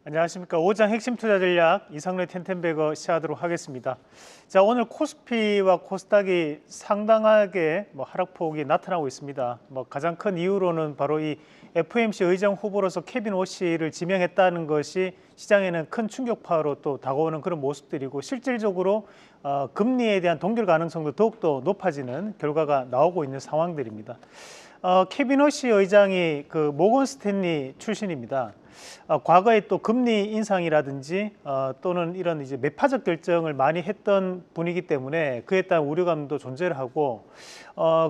안녕하십니까. 5장 핵심 투자 전략 이상로의 텐텐베거 시작하도록 하겠습니다. 자, 오늘 코스피와 코스닥이 상당하게 하락폭이 나타나고 있습니다. 가장 큰 이유로는 바로 이 FOMC 의장 후보로서 케빈 오씨를 지명했다는 것이 시장에는 큰 충격파로 또 다가오는 그런 모습들이고, 실질적으로 금리에 대한 동결 가능성도 더욱더 높아지는 결과가 나오고 있는 상황들입니다. 케빈 오씨 의장이 그 모건 스탠리 출신입니다. 과거에 또 금리 인상이라든지 또는 이런 이제 매파적 결정을 많이 했던 분이기 때문에 그에 따른 우려감도 존재를 하고,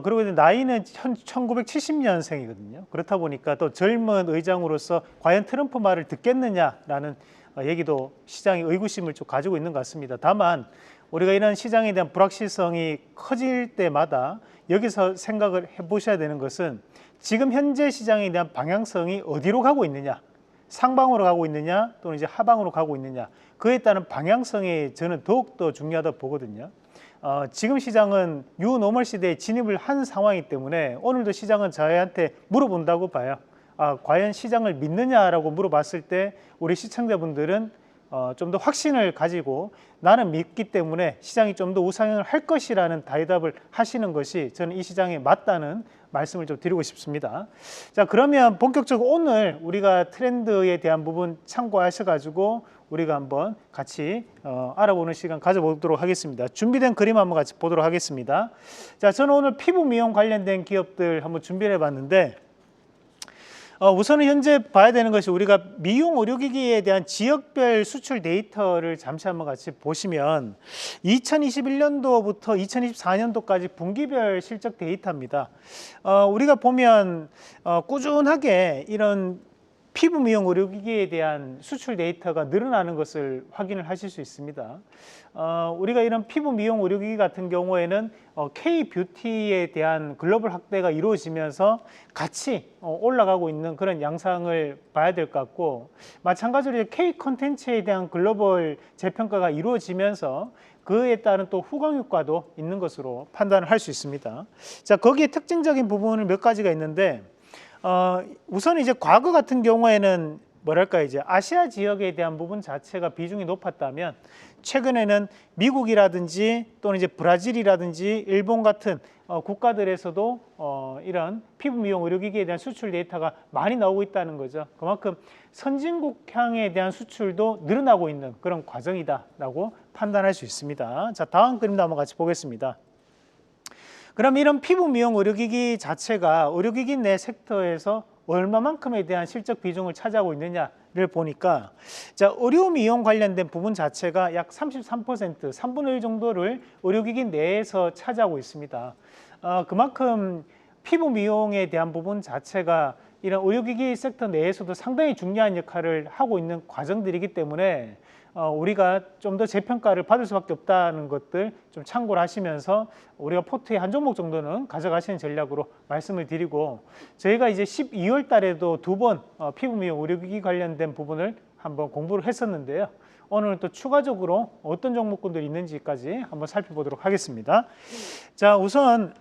그리고 이제 나이는 1970년생이거든요. 그렇다 보니까 또 젊은 의장으로서 과연 트럼프 말을 듣겠느냐라는 얘기도 시장이 의구심을 좀 가지고 있는 것 같습니다. 다만 우리가 이런 시장에 대한 불확실성이 커질 때마다 여기서 생각을 해보셔야 되는 것은, 지금 현재 시장에 대한 방향성이 어디로 가고 있느냐, 상방으로 가고 있느냐 또는 이제 하방으로 가고 있느냐, 그에 따른 방향성이 저는 더욱더 중요하다고 보거든요. 지금 시장은 뉴노멀 시대에 진입을 한 상황이기 때문에 오늘도 시장은 저희한테 물어본다고 봐요. 과연 시장을 믿느냐라고 물어봤을 때 우리 시청자분들은 좀 더 확신을 가지고 나는 믿기 때문에 시장이 좀 더 우상향을 할 것이라는 대답을 하시는 것이 저는 이 시장에 맞다는 말씀을 좀 드리고 싶습니다. 자, 그러면 본격적으로 오늘 우리가 트렌드에 대한 부분 참고하셔가지고 우리가 한번 같이 알아보는 시간 가져보도록 하겠습니다. 준비된 그림 한번 같이 보도록 하겠습니다. 자, 저는 오늘 피부 미용 관련된 기업들 한번 준비를 해봤는데, 우선은 현재 봐야 되는 것이, 우리가 미용 의료기기에 대한 지역별 수출 데이터를 잠시 한번 같이 보시면 2021년도부터 2024년도까지 분기별 실적 데이터입니다. 우리가 보면 꾸준하게 이런 피부 미용 의료기기에 대한 수출 데이터가 늘어나는 것을 확인을 하실 수 있습니다. 우리가 이런 피부 미용 의료기기 같은 경우에는 K-뷰티에 대한 글로벌 확대가 이루어지면서 같이 올라가고 있는 그런 양상을 봐야 될 것 같고, 마찬가지로 K-컨텐츠에 대한 글로벌 재평가가 이루어지면서 그에 따른 또 후광 효과도 있는 것으로 판단을 할 수 있습니다. 자, 거기에 특징적인 부분은 몇 가지가 있는데, 우선 이제 과거 같은 경우에는 뭐랄까, 이제 아시아 지역에 대한 부분 자체가 비중이 높았다면, 최근에는 미국이라든지 또는 이제 브라질이라든지 일본 같은 국가들에서도 이런 피부 미용 의료기기에 대한 수출 데이터가 많이 나오고 있다는 거죠. 그만큼 선진국향에 대한 수출도 늘어나고 있는 그런 과정이다라고 판단할 수 있습니다. 자, 다음 그림도 한번 같이 보겠습니다. 그럼 이런 피부 미용 의료기기 자체가 의료기기 내 섹터에서 얼마만큼에 대한 실적 비중을 차지하고 있느냐를 보니까, 자, 의료 미용 관련된 부분 자체가 약 33%, 3분의 1 정도를 의료기기 내에서 차지하고 있습니다. 그만큼 피부 미용에 대한 부분 자체가 이런 의료기기 섹터 내에서도 상당히 중요한 역할을 하고 있는 과정들이기 때문에 우리가 좀 더 재평가를 받을 수밖에 없다는 것들 좀 참고를 하시면서 우리가 포트의 한 종목 정도는 가져가시는 전략으로 말씀을 드리고, 저희가 이제 12월 달에도 2번 피부 미용 의료기기 관련된 부분을 한번 공부를 했었는데요. 오늘은 또 추가적으로 어떤 종목군들이 있는지까지 한번 살펴보도록 하겠습니다. 자, 우선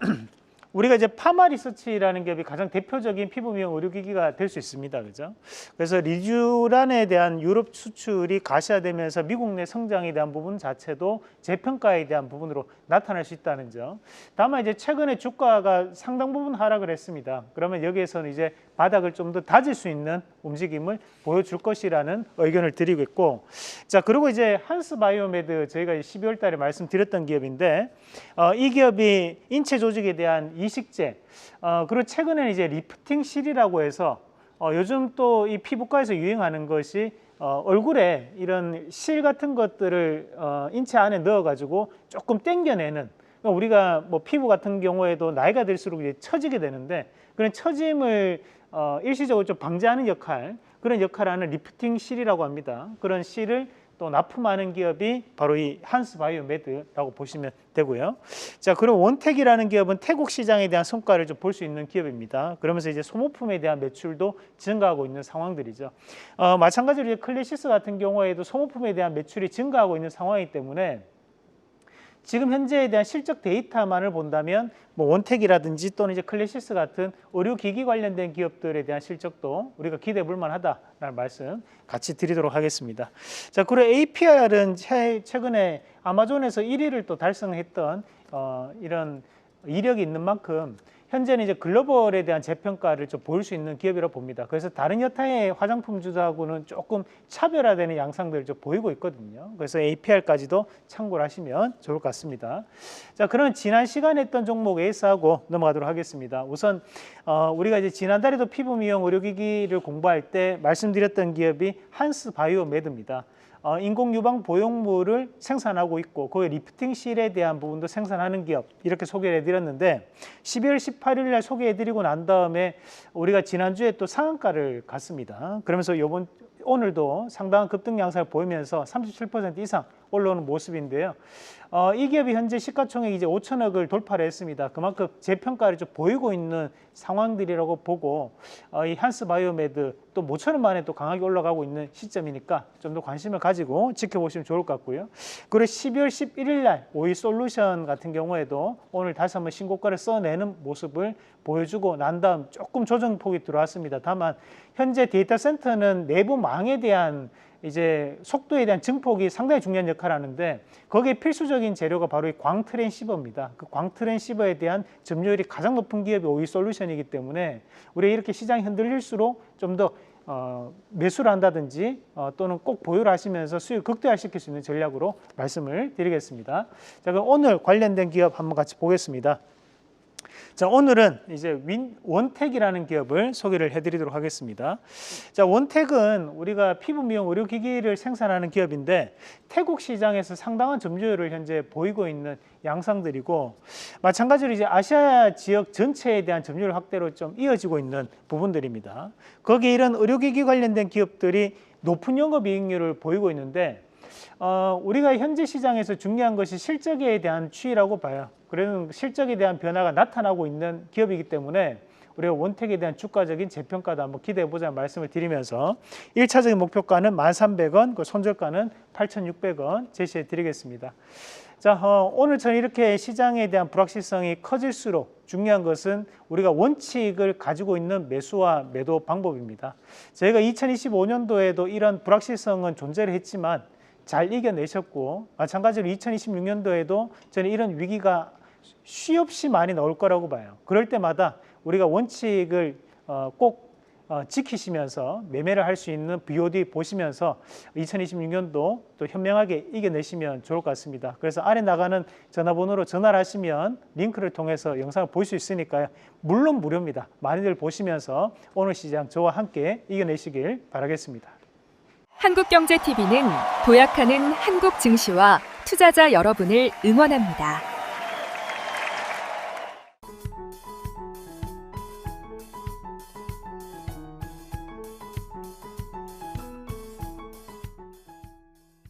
우리가 이제 파마리서치라는 기업이 가장 대표적인 피부 미용 의료기기가 될 수 있습니다. 그죠? 그래서 리쥬란에 대한 유럽 수출이 가시화되면서 미국 내 성장에 대한 부분 자체도 재평가에 대한 부분으로 나타날 수 있다는 점. 다만 이제 최근에 주가가 상당 부분 하락을 했습니다. 그러면 여기에서는 이제 바닥을 좀 더 다질 수 있는 움직임을 보여줄 것이라는 의견을 드리고 있고, 자, 그리고 이제 한스바이오메드, 저희가 12월 달에 말씀드렸던 기업인데, 이 기업이 인체 조직에 대한 이식제, 그리고 최근에는 이제 리프팅 실이라고 해서 요즘 또 이 피부과에서 유행하는 것이 얼굴에 이런 실 같은 것들을 인체 안에 넣어가지고 조금 당겨내는, 그러니까 우리가 뭐 피부 같은 경우에도 나이가 들수록 이제 처지게 되는데, 그런 처짐을 일시적으로 좀 방지하는 역할, 그런 역할을 하는 리프팅 실이라고 합니다. 그런 실을 또 납품하는 기업이 바로 이 한스바이오메드라고 보시면 되고요. 자, 그럼 원택이라는 기업은 태국 시장에 대한 성과를 좀 볼 수 있는 기업입니다. 그러면서 이제 소모품에 대한 매출도 증가하고 있는 상황들이죠. 마찬가지로 이제 클래시스 같은 경우에도 소모품에 대한 매출이 증가하고 있는 상황이기 때문에 지금 현재에 대한 실적 데이터만을 본다면 뭐 원택이라든지 또는 이제 클래시스 같은 의료기기 관련된 기업들에 대한 실적도 우리가 기대해 볼 만하다라는 말씀 같이 드리도록 하겠습니다. 자, 그리고 APR은 최근에 아마존에서 1위를 또 달성했던 이런 이력이 있는 만큼 현재는 이제 글로벌에 대한 재평가를 좀 보일 수 있는 기업이라고 봅니다. 그래서 다른 여타의 화장품주하고는 조금 차별화되는 양상들을 좀 보이고 있거든요. 그래서 APR까지도 참고를 하시면 좋을 것 같습니다. 자, 그럼 지난 시간에 했던 종목 에이스하고 넘어가도록 하겠습니다. 우선 우리가 이제 지난달에도 피부 미용 의료기기를 공부할 때 말씀드렸던 기업이 한스바이오메드입니다. 인공 유방 보형물을 생산하고 있고 거기에 리프팅실에 대한 부분도 생산하는 기업 이렇게 소개를 해드렸는데 12월 18일 날 소개해드리고 난 다음에 우리가 지난주에 또 상한가를 갔습니다. 그러면서 오늘도 상당한 급등 양상을 보이면서 37% 이상 올라오는 모습인데요. 이 기업이 현재 시가총액이 이제 5천억을 돌파를 했습니다. 그만큼 재평가를 좀 보이고 있는 상황들이라고 보고 이 한스바이오메드 또 모처럼 만에 또 강하게 올라가고 있는 시점이니까 좀 더 관심을 가지고 지켜보시면 좋을 것 같고요. 그리고 12월 11일 날 오이솔루션 같은 경우에도 오늘 다시 한번 신고가를 써내는 모습을 보여주고 난 다음 조금 조정폭이 들어왔습니다. 다만 현재 데이터 센터는 내부망에 대한 이제 속도에 대한 증폭이 상당히 중요한 역할을 하는데 거기에 필수적인 재료가 바로 이 광트랜시버입니다. 그 광트랜시버에 대한 점유율이 가장 높은 기업이 오이솔루션이기 때문에 우리가 이렇게 시장이 흔들릴수록 좀 더 매수를 한다든지 또는 꼭 보유를 하시면서 수익을 극대화시킬 수 있는 전략으로 말씀을 드리겠습니다. 자, 그럼 오늘 관련된 기업 한번 같이 보겠습니다. 자, 오늘은 이제 원택이라는 기업을 소개를 해드리도록 하겠습니다. 자, 원택은 우리가 피부 미용 의료기기를 생산하는 기업인데 태국 시장에서 상당한 점유율을 현재 보이고 있는 양상들이고 마찬가지로 이제 아시아 지역 전체에 대한 점유율 확대로 좀 이어지고 있는 부분들입니다. 거기에 이런 의료기기 관련된 기업들이 높은 영업이익률을 보이고 있는데 우리가 현재 시장에서 중요한 것이 실적에 대한 추이라고 봐요. 그래서 실적에 대한 변화가 나타나고 있는 기업이기 때문에 우리가 원택에 대한 주가적인 재평가도 한번 기대해 보자는 말씀을 드리면서 1차적인 목표가는 1,300원, 그 손절가는 8,600원 제시해 드리겠습니다. 자, 오늘 저는 이렇게 시장에 대한 불확실성이 커질수록 중요한 것은 우리가 원칙을 가지고 있는 매수와 매도 방법입니다. 저희가 2025년도에도 이런 불확실성은 존재를 했지만 잘 이겨내셨고 마찬가지로 2026년도에도 저는 이런 위기가 쉬없이 많이 나올 거라고 봐요. 그럴 때마다 우리가 원칙을 꼭 지키시면서 매매를 할 수 있는 BOD 보시면서 2026년도 또 현명하게 이겨내시면 좋을 것 같습니다. 그래서 아래 나가는 전화번호로 전화를 하시면 링크를 통해서 영상을 볼 수 있으니까요. 물론 무료입니다. 많이들 보시면서 오늘 시장 저와 함께 이겨내시길 바라겠습니다. 한국경제TV는 도약하는 한국 증시와 투자자 여러분을 응원합니다.